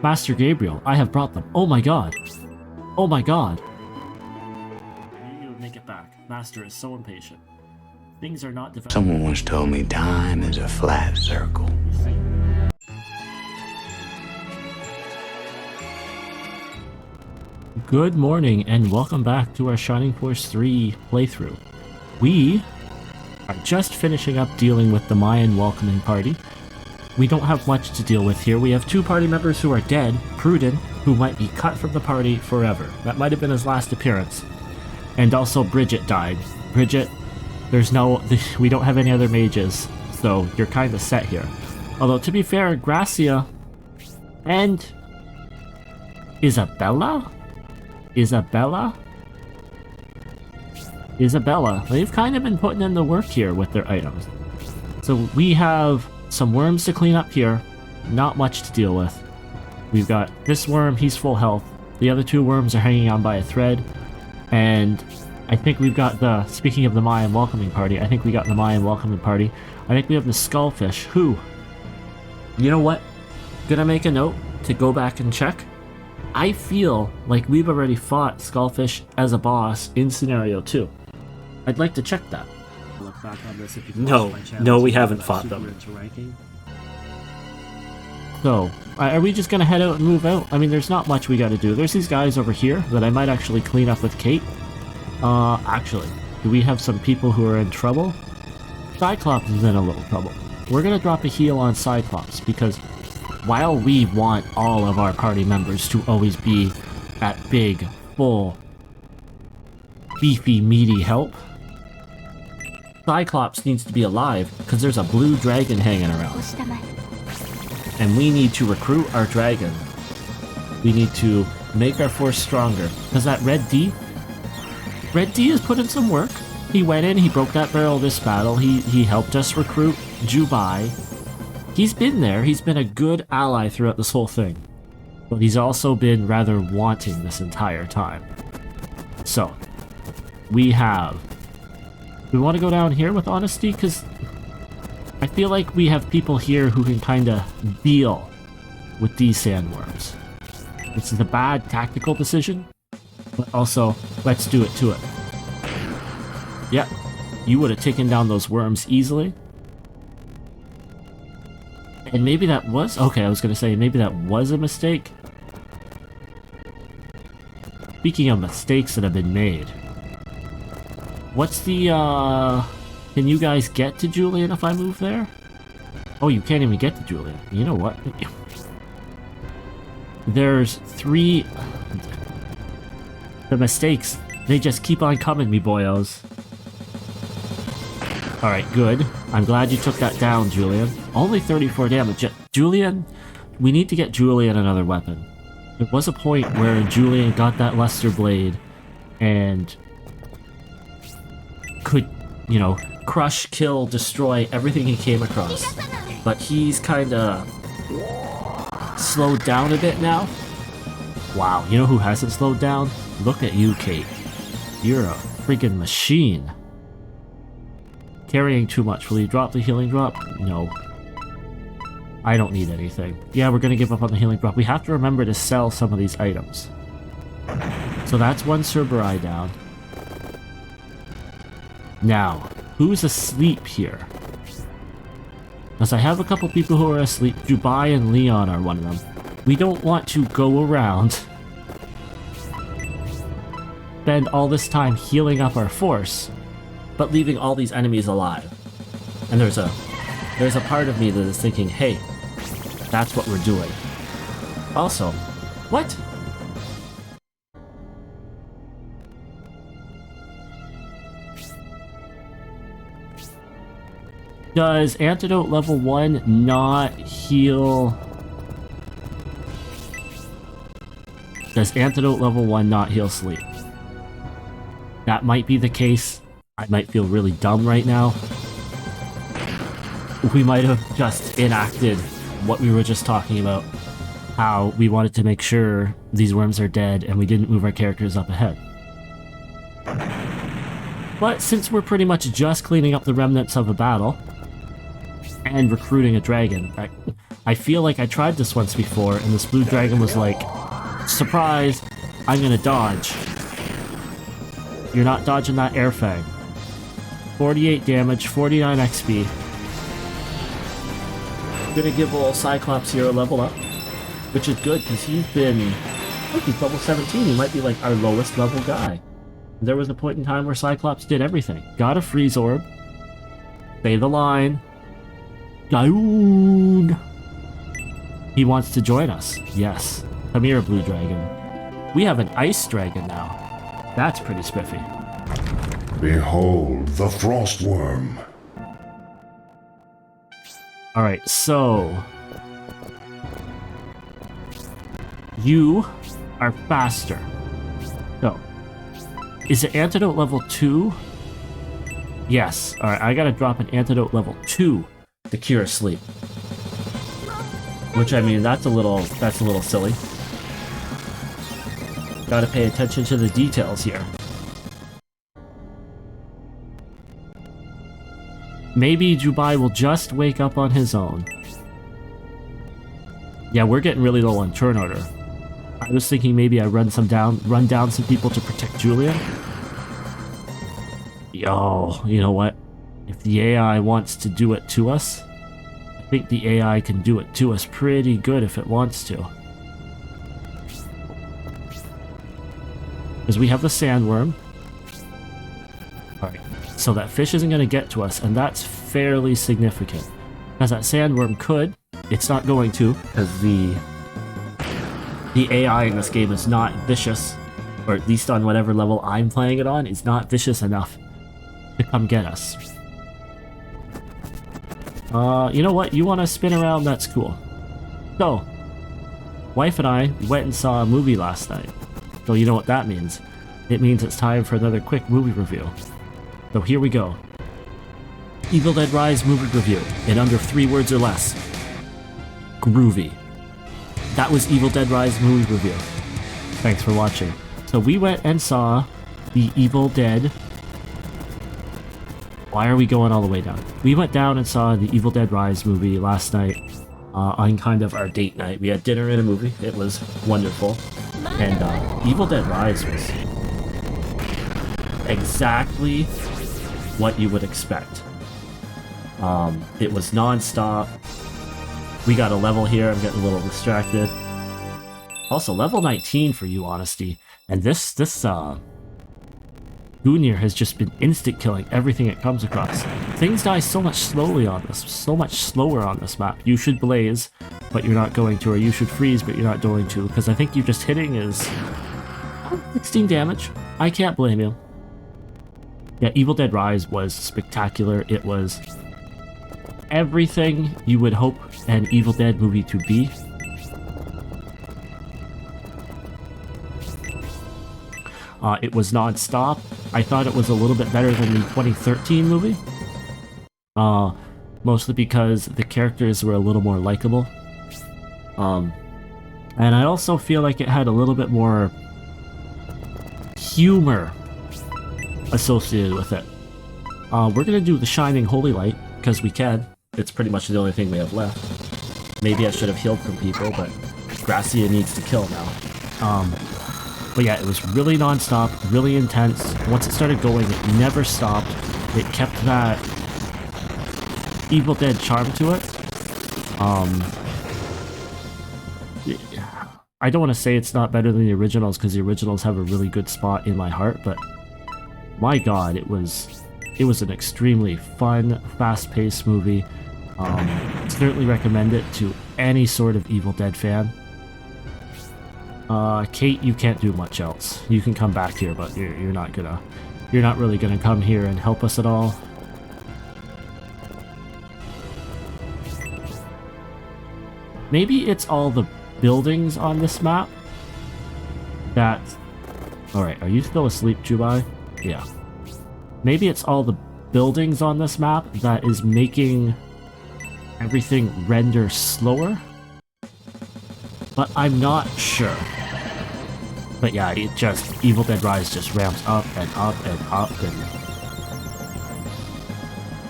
Master Gabriel, I have brought them. Oh my god. Oh my god. You make it back. Master is so impatient. Things are not developing. Someone once told me time is a flat circle. Good morning and welcome back to our Shining Force 3 playthrough. We are just finishing up dealing with the Mayan welcoming party. We don't have much to deal with here. We have two party members who are dead, Pruden, who might be cut from the party forever. That might have been his last appearance. And also Bridget died. Bridget, we don't have any other mages, so you're kind of set here. Although to be fair, Gracia and Isabella, they've kind of been putting in the work here with their items. So we have some worms to clean up here, not much to deal with. We've got this worm, he's full health. The other two worms are hanging on by a thread. And I think we've got speaking of the Mayan welcoming party, I think we got the Mayan welcoming party. I think we have the Skullfish, who, you know what? Gonna make a note to go back and check. I feel like we've already fought Skullfish as a boss in Scenario 2. I'd like to check that. Look back on this if you no, we haven't fought them. So, are we just gonna head out and move out? I mean, there's not much we gotta do. There's these guys over here that I might actually clean up with Kate. Actually, do we have some people who are in trouble? Cyclops is in a little trouble. We're gonna drop a heal on Cyclops, because while we want all of our party members to always be at big, full, beefy, meaty help, Cyclops needs to be alive, because there's a blue dragon hanging around. And we need to recruit our dragon. We need to make our force stronger. Because that Red D has put in some work. He went in, he broke that barrel this battle, he helped us recruit Jubai. He's been there, he's been a good ally throughout this whole thing. But he's also been rather wanting this entire time. So, we want to go down here with Honesty? Because I feel like we have people here who can kind of deal with these sandworms. This is a bad tactical decision, but also, let's do it to it. Yep, you would have taken down those worms easily. And maybe that was... Okay, I was going to say, maybe that was a mistake. Speaking of mistakes that have been made. What's the, Can you guys get to Julian if I move there? Oh, you can't even get to Julian. You know what? There's 3... The mistakes, they just keep on coming, me boyos. Alright, good. I'm glad you took that down, Julian. Only 34 damage. Julian, we need to get Julian another weapon. There was a point where Julian got that Luster Blade and could, you know, crush, kill, destroy everything he came across. But he's kinda slowed down a bit now. Wow, you know who hasn't slowed down? Look at you, Kate. You're a freaking machine. Carrying too much. Will you drop the healing drop? No. I don't need anything. Yeah, we're gonna give up on the healing drop. We have to remember to sell some of these items. So that's one Cerberus down. Now, who's asleep here? Because I have a couple people who are asleep. Jubai and Leon are one of them. We don't want to go around, spend all this time healing up our force, but leaving all these enemies alive. And there's a part of me that is thinking, hey, that's what we're doing. Also, what? Does Antidote level 1 not heal... Does Antidote level 1 not heal sleep? That might be the case. I might feel really dumb right now. We might have just enacted what we were just talking about. How we wanted to make sure these worms are dead and we didn't move our characters up ahead. But since we're pretty much just cleaning up the remnants of a battle and recruiting a dragon, I feel like I tried this once before, and this blue dragon was like, surprise, I'm gonna dodge. You're not dodging that air fang. 48 damage, 49 XP. Gonna give old Cyclops here a level up, which is good because he's been, look, he's level 17. He might be like our lowest level guy. There was a point in time where Cyclops did everything. Got a freeze orb. Say the line. Gaoon! He wants to join us. Yes. Come here, blue dragon. We have an ice dragon now. That's pretty spiffy. Behold the frostworm. Alright, so... you are faster. So, is it antidote level 2? Yes. Alright, I gotta drop an antidote level 2 to cure sleep. Which, I mean, that's a little silly. Gotta pay attention to the details here. Maybe Jubai will just wake up on his own. Yeah, we're getting really low on turn order. I was thinking maybe I run down some people to protect Julia. Yo, you know what? If the AI wants to do it to us, I think the AI can do it to us pretty good if it wants to. Because we have the sandworm. Alright, so that fish isn't going to get to us, and that's fairly significant. Because that sandworm could, it's not going to, because the AI in this game is not vicious, or at least on whatever level I'm playing it on, is not vicious enough to come get us. You know what? You want to spin around? That's cool. So, wife and I went and saw a movie last night. So you know what that means. It means it's time for another quick movie review. So here we go. Evil Dead Rise movie review in under 3 words or less. Groovy. That was Evil Dead Rise movie review. Thanks for watching. So we went and saw the Evil Dead... Why are we going all the way down? We went down and saw the Evil Dead Rise movie last night on kind of our date night. We had dinner and a movie. It was wonderful. And Evil Dead Rise was exactly what you would expect. It was non-stop. We got a level here. I'm getting a little distracted. Also, level 19 for you, Honesty. And this Gungnir has just been instant killing everything it comes across. Things die so much slower on this map. You should blaze, but you're not going to, or you should freeze, but you're not going to, because I think you just hitting is 16 damage. I can't blame you. Yeah, Evil Dead Rise was spectacular. It was everything you would hope an Evil Dead movie to be. It was non-stop. I thought it was a little bit better than the 2013 movie. Mostly because the characters were a little more likable. And I also feel like it had a little bit more humor associated with it. We're gonna do The Shining Holy Light, because we can. It's pretty much the only thing we have left. Maybe I should have healed from people, but Gracia needs to kill now. But yeah, it was really non-stop, really intense. Once it started going, it never stopped. It kept that Evil Dead charm to it. I don't want to say it's not better than the originals, because the originals have a really good spot in my heart, but my god, it was an extremely fun, fast-paced movie. Certainly recommend it to any sort of Evil Dead fan. Kate, you can't do much else. You can come back here, but you're not really gonna come here and help us at all. Maybe it's all the buildings on this map that... Alright, are you still asleep, Jubai? Yeah. Maybe it's all the buildings on this map that is making everything render slower? But I'm not sure. But yeah, it just... Evil Dead Rise just ramps up and up and up and...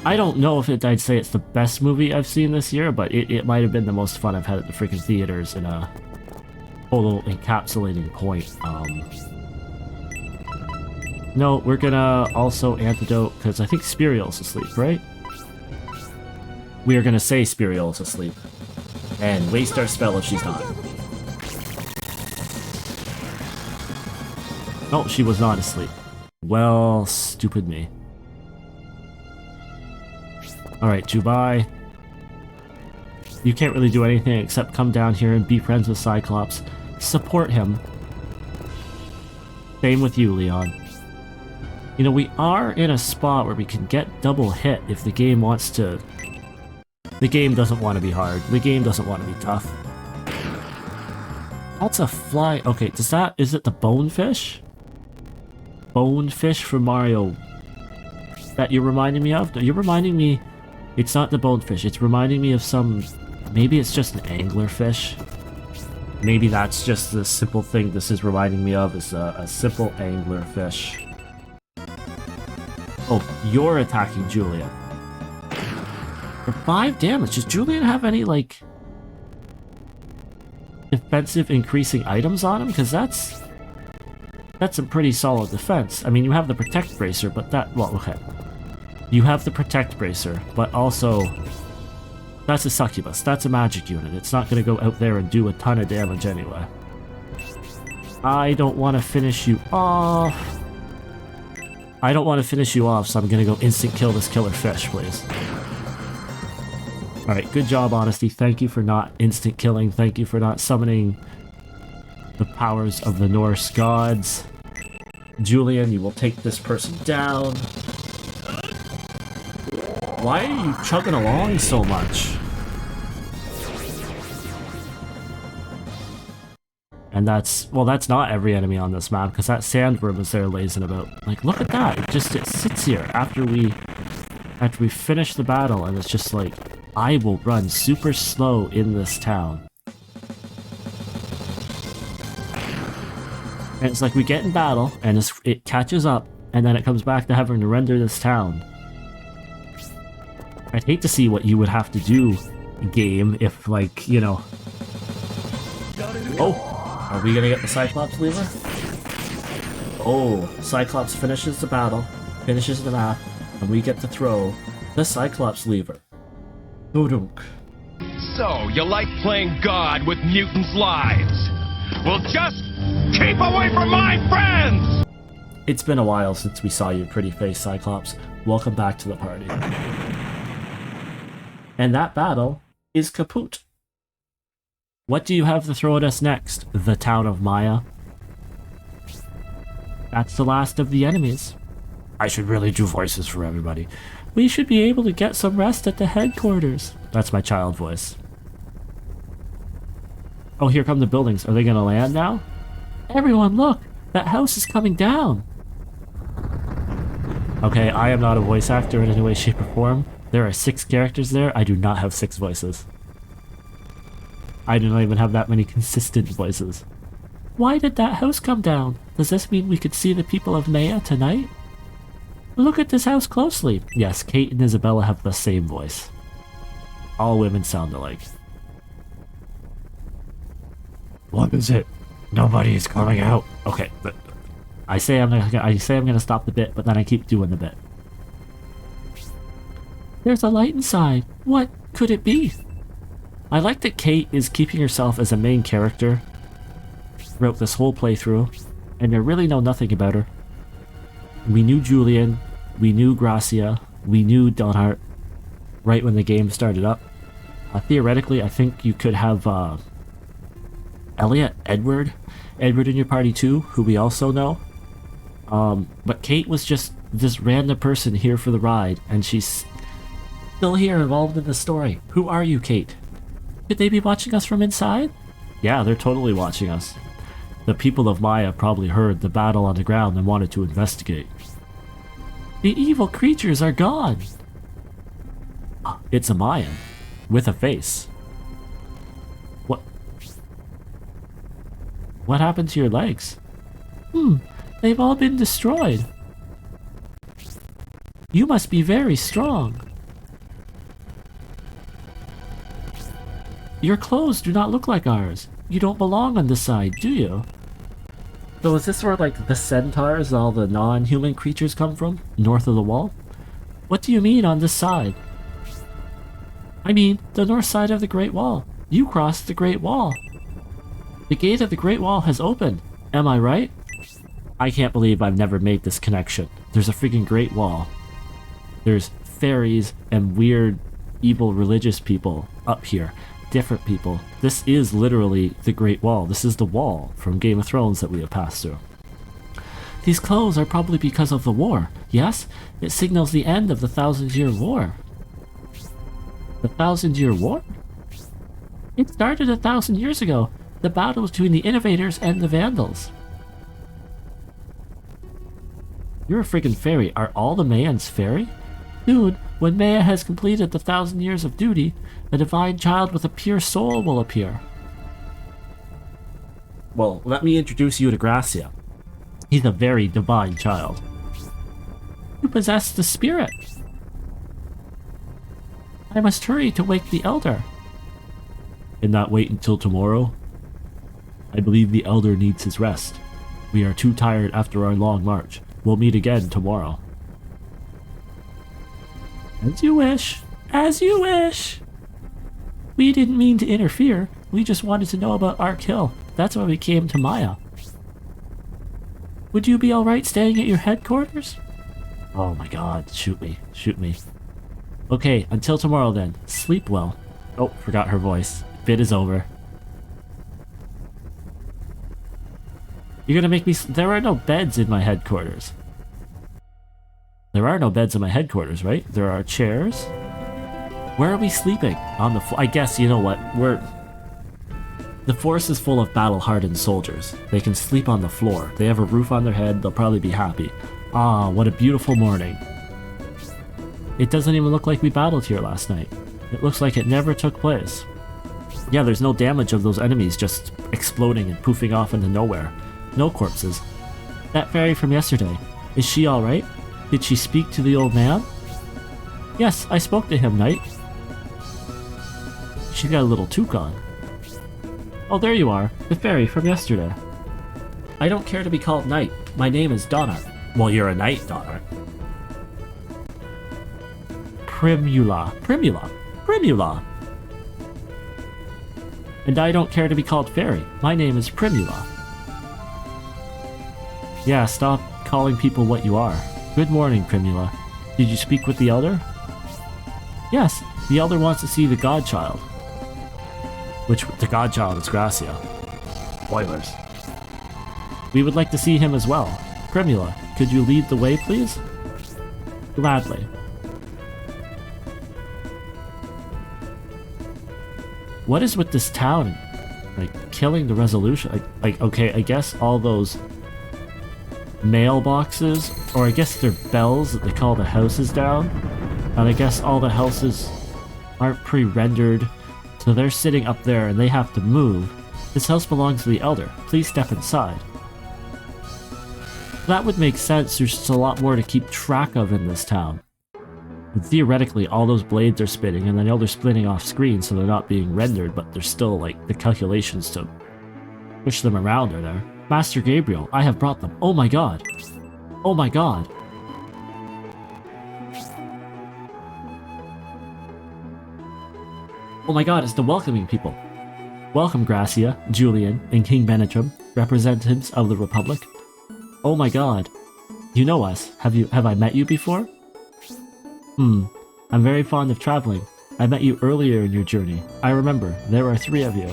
I don't know if I'd say it's the best movie I've seen this year, but it might have been the most fun I've had at the freaking theaters in a total encapsulating point. No, we're gonna also antidote, because I think Spiriel's asleep, right? We are gonna say Spiriel's asleep. And waste our spell if she's not. No, she was not asleep. Well, stupid me. Alright, Jubai. You can't really do anything except come down here and be friends with Cyclops. Support him. Same with you, Leon. You know, we are in a spot where we can get double hit if the game wants to... The game doesn't want to be hard. The game doesn't want to be tough. That's a fly... Okay, does that... Is it the bonefish? Bonefish from Mario... That you're reminding me of? No, you're reminding me... It's not the bonefish. It's reminding me of some... Maybe it's just an anglerfish. Maybe that's just the simple thing this is reminding me of, is a simple anglerfish. Oh, you're attacking Julian. For 5 damage, does Julian have any, like... defensive increasing items on him? Because that's some pretty solid defense. I mean, you have the Protect Bracer, but that... Well, okay. You have the Protect Bracer, but also... That's a Succubus. That's a magic unit. It's not going to go out there and do a ton of damage anyway. I don't want to finish you off. I don't want to finish you off, so I'm going to go instant kill this killer fish, please. Alright, good job, Honesty. Thank you for not instant killing. Thank you for not summoning the powers of the Norse gods. Julian, you will take this person down. Why are you chugging along so much? And that's... Well, that's not every enemy on this map, because that sandworm is there lazing about. Like, look at that! It sits here after we finish the battle, and it's just like... I will run super slow in this town. And it's like we get in battle, and it catches up, and then it comes back to having to render this town. I'd hate to see what you would have to do, game, if, like, you know... Oh! Are we gonna get the Cyclops lever? Oh, Cyclops finishes the battle, finishes the map, and we get to throw the Cyclops lever. Dodunk. So, you like playing God with mutants' lives? Well, just keep away from my friends! It's been a while since we saw your pretty face, Cyclops. Welcome back to the party. And that battle is kaput. What do you have to throw at us next? The town of Maya? That's the last of the enemies. I should really do voices for everybody. We should be able to get some rest at the headquarters. That's my child voice. Oh, here come the buildings. Are they gonna land now? Everyone, look! That house is coming down! Okay, I am not a voice actor in any way, shape, or form. There are 6 characters there. I do not have 6 voices. I do not even have that many consistent voices. Why did that house come down? Does this mean we could see the people of Maya tonight? Look at this house closely. Yes, Kate and Isabella have the same voice. All women sound alike. What is it? Nobody is coming out. Okay, but I say I'm gonna stop the bit, but then I keep doing the bit. There's a light inside. What could it be? I like that Kate is keeping herself as a main character throughout this whole playthrough, and you really know nothing about her. We knew Julian, we knew Gracia, we knew Donhart right when the game started up. Theoretically, I think you could have Elliot, Edward in your party too, who we also know. But Kate was just this random person here for the ride, and she's still here involved in the story. Who are you, Kate? Could they be watching us from inside? Yeah, they're totally watching us. The people of Maya probably heard the battle on the ground and wanted to investigate. The evil creatures are gone! It's a Mayan. With a face. What happened to your legs? They've all been destroyed. You must be very strong. Your clothes do not look like ours. You don't belong on this side, do you? So is this where, like, the centaurs, all the non-human creatures come from? North of the wall? What do you mean on this side? I mean, the north side of the Great Wall. You crossed the Great Wall. The gate of the Great Wall has opened. Am I right? I can't believe I've never made this connection. There's a freaking Great Wall. There's fairies and weird, evil religious people up here. Different people. This is literally the Great Wall. This is the wall from Game of Thrones that we have passed through. These clothes are probably because of the war. Yes, it signals the end of the 1,000-year war. The 1,000-year war? It started 1,000 years ago. The battle between the innovators and the vandals. You're a freaking fairy. Are all the Mayans fairy? Soon, when Maya has completed the 1,000 years of duty, a divine child with a pure soul will appear. Well, let me introduce you to Gracia. He's a very divine child. You possess the spirit. I must hurry to wake the elder. And not wait until tomorrow? I believe the elder needs his rest. We are too tired after our long march. We'll meet again tomorrow. As you wish. As you wish. We didn't mean to interfere. We just wanted to know about Ark Hill. That's why we came to Maya. Would you be alright staying at your headquarters? Oh my god, shoot me. Shoot me. Okay, until tomorrow then. Sleep well. Oh, forgot her voice. Bid is over. You're gonna make me... There are no beds in my headquarters. There are no beds in my headquarters, right? There are chairs. Where are we sleeping? On the floor? I guess, you know what? The force is full of battle-hardened soldiers. They can sleep on the floor. They have a roof on their head. They'll probably be happy. Ah, what a beautiful morning. It doesn't even look like we battled here last night. It looks like it never took place. Yeah, there's no damage of those enemies just exploding and poofing off into nowhere. No corpses. That fairy from yesterday, is she alright? Did she speak to the old man? Yes, I spoke to him, Knight. She's got a little toque on. Oh, there you are, the fairy from yesterday. I don't care to be called Knight. My name is Donart. Well, you're a knight, Donart. Primula. Primula. Primula. And I don't care to be called fairy. My name is Primula. Yeah, stop calling people what you are. Good morning, Primula. Did you speak with the elder? Yes, the elder wants to see the godchild. Which, the godchild is Gracia. Spoilers. We would like to see him as well. Primula, could you lead the way, please? Gladly. What is with this town? Like, killing the resolution? Like, okay, I guess all those mailboxes, or I guess they're bells that they call the houses down, and I guess all the houses aren't pre-rendered, so they're sitting up there and they have to move. This house belongs to the elder. Please step inside. That would make sense. There's just a lot more to keep track of in this town. And theoretically, all those blades are spinning, and the elder's spinning off screen, so they're not being rendered, but there's still, like, the calculations to push them around are there. Master Gabriel, I have brought them. Oh my god. Oh my god. Oh my god, it's the welcoming people. Welcome, Gracia, Julian, and King Benetram, representatives of the Republic. Oh my god. You know us. Have I met you before? I'm very fond of traveling. I met you earlier in your journey. I remember, there are 3 of you.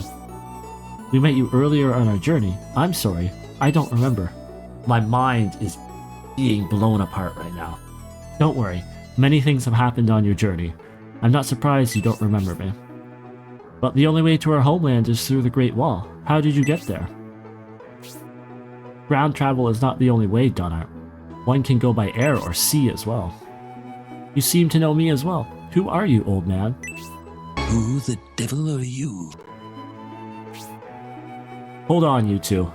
We met you earlier on our journey. I'm sorry, I don't remember. My mind is being blown apart right now. Don't worry, many things have happened on your journey. I'm not surprised you don't remember me. But the only way to our homeland is through the Great Wall. How did you get there? Ground travel is not the only way, Donart. One can go by air or sea as well. You seem to know me as well. Who are you, old man? Who the devil are you? Hold on, you two.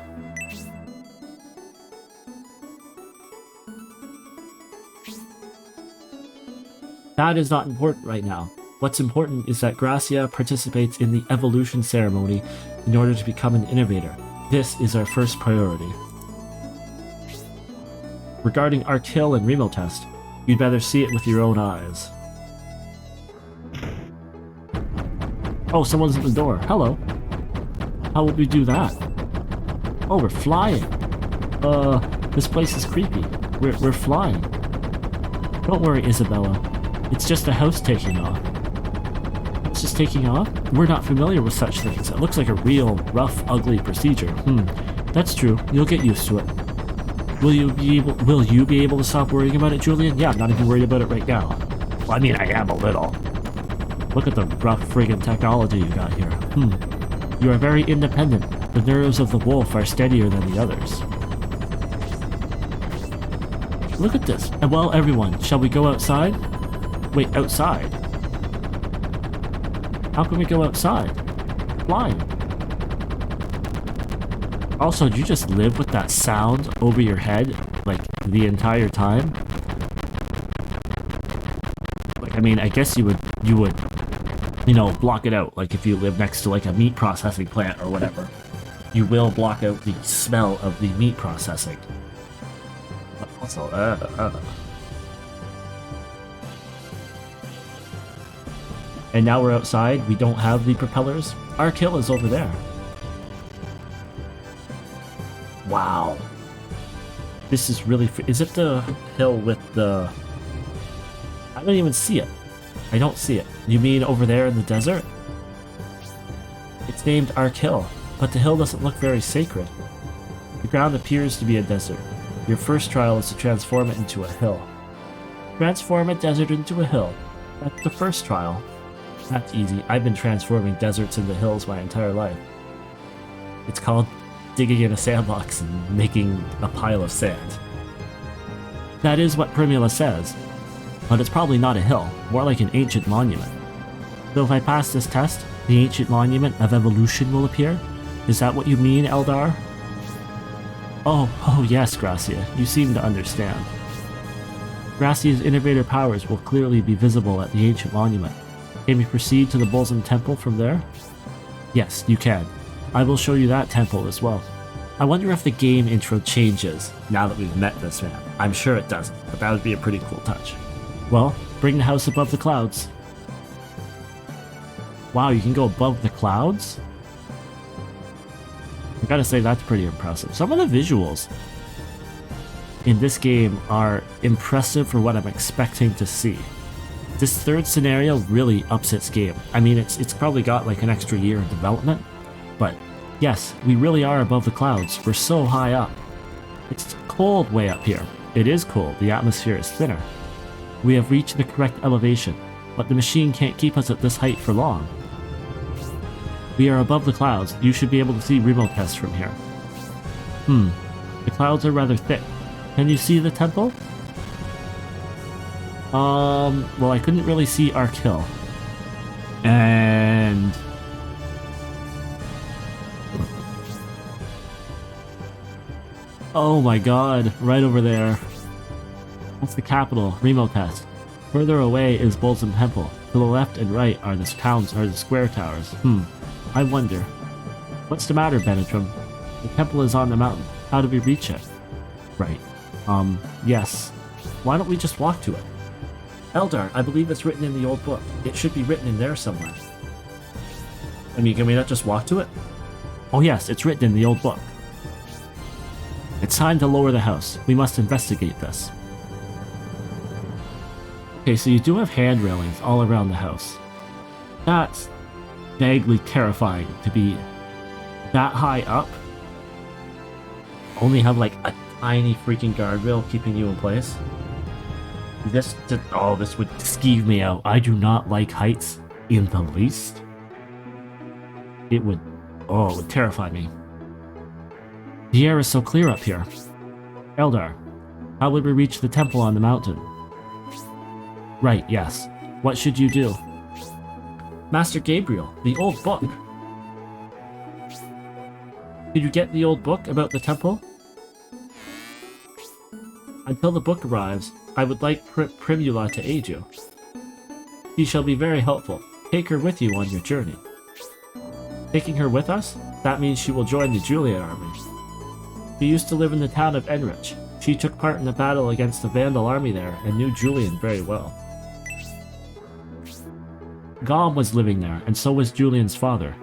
That is not important right now. What's important is that Gracia participates in the evolution ceremony in order to become an innovator. This is our first priority. Regarding Arc Hill and Remo Test, you'd better see it with your own eyes. Oh, someone's at the door. Hello. How would we do that? Oh, we're flying. This place is creepy. We're flying. Don't worry, Isabella. It's just a house taking off. It's just taking off? We're not familiar with such things. It looks like a real, rough, ugly procedure. That's true. You'll get used to it. Will you be able to stop worrying about it, Julian? Yeah, I'm not even worried about it right now. Well, I mean, I am a little. Look at the rough friggin' technology you got here. You are very independent. The nerves of the wolf are steadier than the others. Look at this. And well, everyone, shall we go outside? Wait, outside? How can we go outside? Flying. Also, do you just live with that sound over your head, like, the entire time? Like, I mean, I guess you would, you know, block it out. Like, if you live next to, like, a meat processing plant or whatever. You will block out the smell of the meat processing. But also, And now we're outside. We don't have the propellers. Arc Hill is over there. Wow. This is really... Is it the hill with the... I don't even see it. I don't see it. You mean over there in the desert? It's named Arc Hill, but the hill doesn't look very sacred. The ground appears to be a desert. Your first trial is to transform it into a hill. Transform a desert into a hill. That's the first trial. That's easy. I've been transforming deserts into hills my entire life. It's called digging in a sandbox and making a pile of sand. That is what Primula says, but it's probably not a hill, more like an ancient monument. So if I pass this test, the ancient monument of evolution will appear? Is that what you mean, Eldar? Oh yes, Gracia, you seem to understand. Gracia's innovator powers will clearly be visible at the ancient monument. Can we proceed to the Bolzum Temple from there? Yes, you can. I will show you that temple as well. I wonder if the game intro changes now that we've met this man. I'm sure it doesn't, but that would be a pretty cool touch. Well, bring the house above the clouds. Wow, you can go above the clouds? I gotta say, that's pretty impressive. Some of the visuals in this game are impressive for what I'm expecting to see. This third scenario really ups its game. I mean, it's probably got like an extra year in development, but yes, we really are above the clouds. We're so high up. It's cold way up here. It is cold. The atmosphere is thinner. We have reached the correct elevation, but the machine can't keep us at this height for long. We are above the clouds. You should be able to see Remo Test from here. The clouds are rather thick. Can you see the temple? Well, I couldn't really see Arc Hill. And... oh my god, right over there. That's the capital, Remo Test. Further away is Bolzum Temple. To the left and right are the square towers. I wonder. What's the matter, Benetrim? The temple is on the mountain. How do we reach it? Right. Yes. Why don't we just walk to it? Eldar, I believe it's written in the old book. It should be written in there somewhere. I mean, can we not just walk to it? Oh yes, it's written in the old book. It's time to lower the house. We must investigate this. Okay, so you do have hand railings all around the house. That's vaguely terrifying to be that high up. Only have like a tiny freaking guardrail keeping you in place. This would skeeve me out. I do not like heights in the least. It would terrify me. The air is so clear up here. Eldar, how would we reach the temple on the mountain? Right, yes. What should you do? Master Gabriel, the old book. Did you get the old book about the temple? Until the book arrives, I would like Primula to aid you. She shall be very helpful. Take her with you on your journey. Taking her with us? That means she will join the Julian army. She used to live in the town of Enrich. She took part in the battle against the Vandal army there and knew Julian very well. Gom was living there, and so was Julian's father.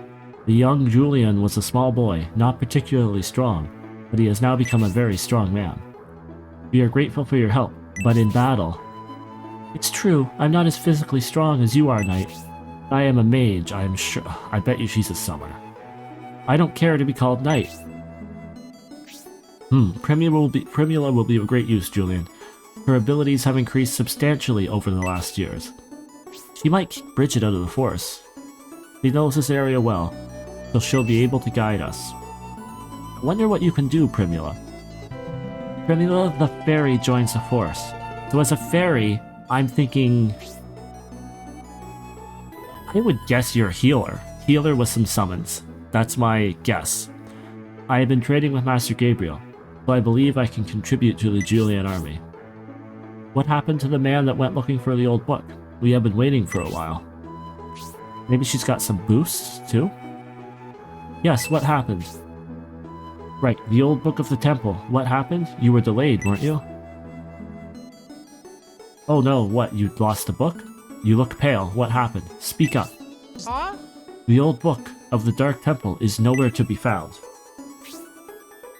The young Julian was a small boy, not particularly strong, but he has now become a very strong man. We are grateful for your help, but in battle... It's true, I'm not as physically strong as you are, Knight. I am a mage, I am sure. I bet you she's a summoner. I don't care to be called Knight. Primula will be of great use, Julian. Her abilities have increased substantially over the last years. She might kick Bridget out of the force. She knows this area well, so she'll be able to guide us. I wonder what you can do, Primula. Primula the fairy joins the force. So as a fairy, I'm thinking... I would guess you're a healer. Healer with some summons. That's my guess. I have been trading with Master Gabriel, so I believe I can contribute to the Julian army. What happened to the man that went looking for the old book? We have been waiting for a while. Maybe she's got some boosts, too? Yes, what happened? Right, the old book of the temple. What happened? You were delayed, weren't you? Oh no, what, you lost the book? You look pale. What happened? Speak up. Huh? The old book of the Dark Temple is nowhere to be found.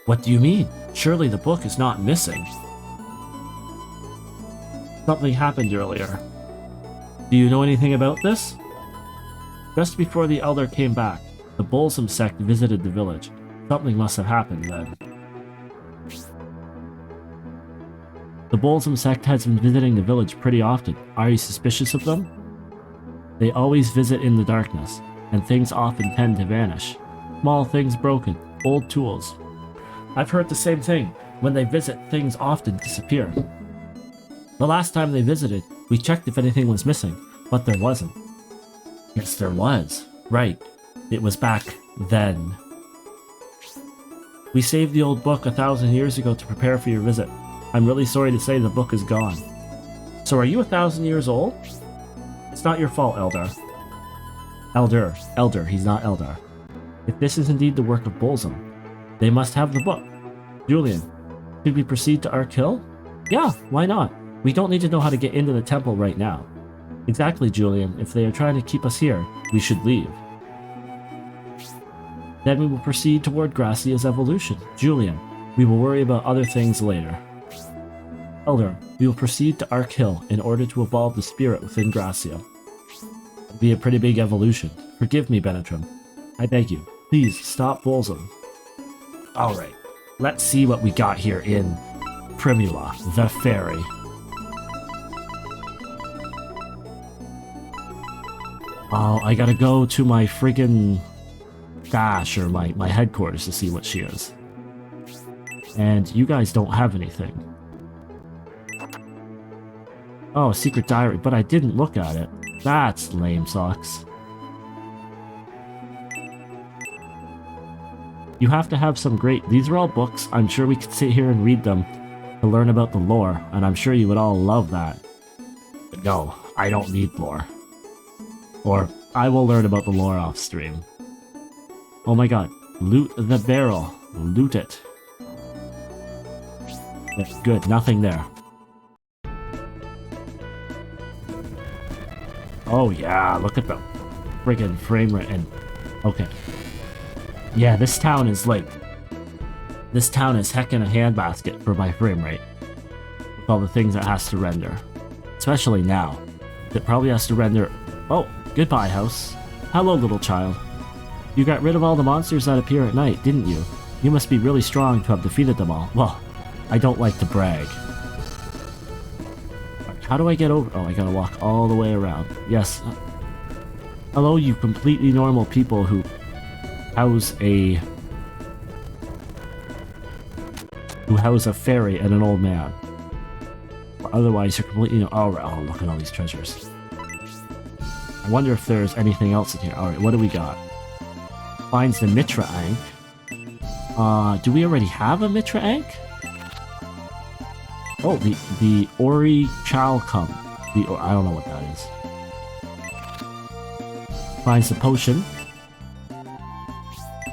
What do you mean? Surely the book is not missing. Something happened earlier. Do you know anything about this? Just before the Elder came back, the Bolsum sect visited the village. Something must have happened then. The Bolsum sect has been visiting the village pretty often. Are you suspicious of them? They always visit in the darkness, and things often tend to vanish. Small things broken, old tools. I've heard the same thing. When they visit, things often disappear. The last time they visited, we checked if anything was missing, but there wasn't. Yes, there was. Right. It was back then. We saved the old book 1,000 years ago to prepare for your visit. I'm really sorry to say the book is gone. So are you 1,000 years old? It's not your fault, Eldar. Elder, he's not Eldar. If this is indeed the work of Bolsum, they must have the book. Julian, should we proceed to Ark Hill? Yeah, why not? We don't need to know how to get into the temple right now. Exactly, Julian. If they are trying to keep us here, we should leave. Then we will proceed toward Gracia's evolution. Julian, we will worry about other things later. Elder, we will proceed to Ark Hill in order to evolve the spirit within Gracia. It'll be a pretty big evolution. Forgive me, Benetrim. I beg you, please stop Bolsum. Alright, let's see what we got here in Primula, the fairy. Oh, I gotta go to my friggin' dash, or my headquarters to see what she is. And you guys don't have anything. Oh, secret diary, but I didn't look at it. That's lame socks. You have to have some great... These are all books. I'm sure we could sit here and read them to learn about the lore, and I'm sure you would all love that. But no, I don't need lore. Or, I will learn about the lore off stream. Oh my god. Loot the barrel. Loot it. Yeah, good, nothing there. Oh yeah, look at the friggin' frame rate and... Okay. Yeah, this town is like... This town is heckin' a handbasket for my frame rate. With all the things it has to render. Especially now. It probably has to render... Oh, goodbye, house. Hello, little child. You got rid of all the monsters that appear at night, didn't you? You must be really strong to have defeated them all. Well, I don't like to brag. How do I get over? Oh, I gotta walk all the way around. Yes. Hello, you completely normal people who house a fairy and an old man. Otherwise, you're completely... Oh, look at all these treasures. I wonder if there's anything else in here. Alright, what do we got? Finds the Mitra Ankh. Do we already have a Mitra Ankh? Oh, the Ori Chalcum. I don't know what that is. finds the potion.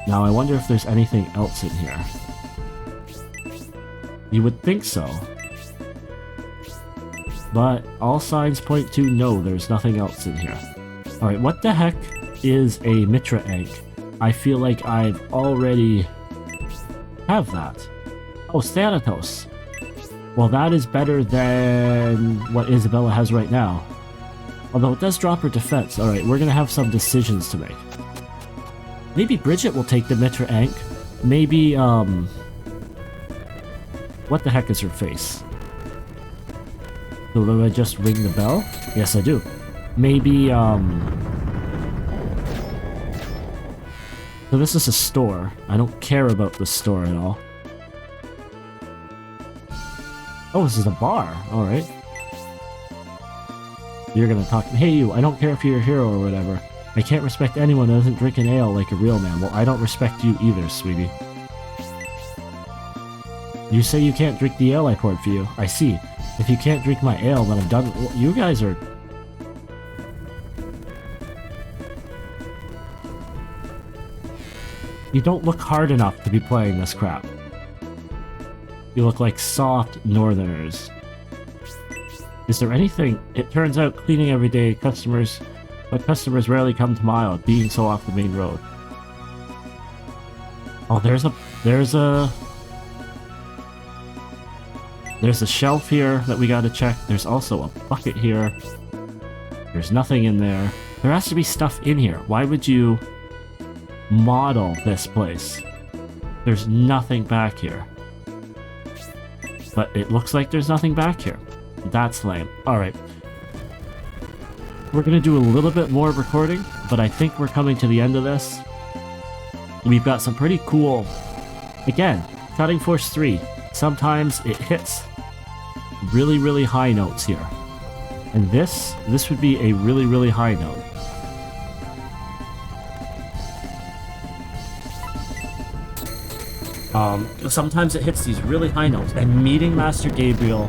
Now I wonder if there's anything else in here. You would think so. But all signs point to no, there's nothing else in here. Alright, what the heck is a Mitra egg? I feel like I've already have that. Oh, Thanatos. Well, that is better than what Isabella has right now. Although it does drop her defense. Alright, we're gonna have some decisions to make. Maybe Bridget will take the Mitra egg. Maybe, what the heck is her face? So do I just ring the bell? Yes, I do. Maybe, so this is a store. I don't care about the store at all. Oh, this is a bar. Alright. You're gonna talk. Hey you, I don't care if you're a hero or whatever. I can't respect anyone who doesn't drink an ale like a real man. Well, I don't respect you either, sweetie. You say you can't drink the ale I poured for you. I see. If you can't drink my ale, then I'm done. Well, you guys are... You don't look hard enough to be playing this crap. You look like soft northerners. Is there anything? It turns out cleaning every day, but customers rarely come to my aisle, being so off the main road. Oh, there's a shelf here that we gotta check. There's also a bucket here. There's nothing in there. There has to be stuff in here. Why would you model this place? There's nothing back here. But it looks like there's nothing back here. That's lame. Alright. We're gonna do a little bit more recording, but I think we're coming to the end of this. We've got some pretty cool... Again, Cutting Force 3. Sometimes it hits really, really high notes here. And this would be a really, really high note. Sometimes it hits these really high notes. And meeting Master Gabriel...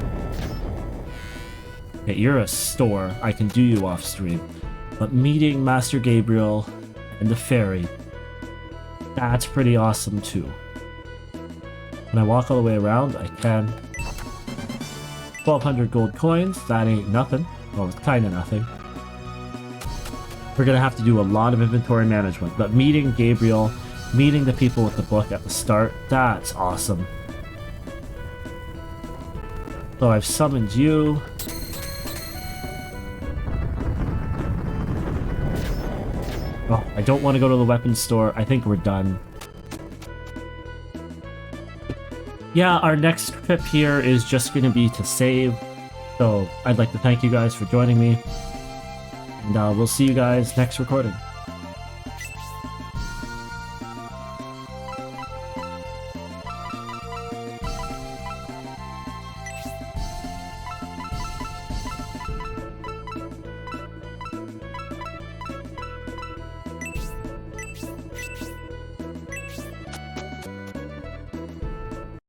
Okay, you're a store. I can do you off stream. But meeting Master Gabriel and the fairy... That's pretty awesome too. When I walk all the way around, I can. 1,200 gold coins, that ain't nothing. Well, it's kinda nothing. We're gonna have to do a lot of inventory management, but meeting Gabriel, meeting the people with the book at the start, that's awesome. So I've summoned you. Oh, I don't want to go to the weapons store. I think we're done. Yeah, our next trip here is just going to be to save. So I'd like to thank you guys for joining me. And we'll see you guys next recording.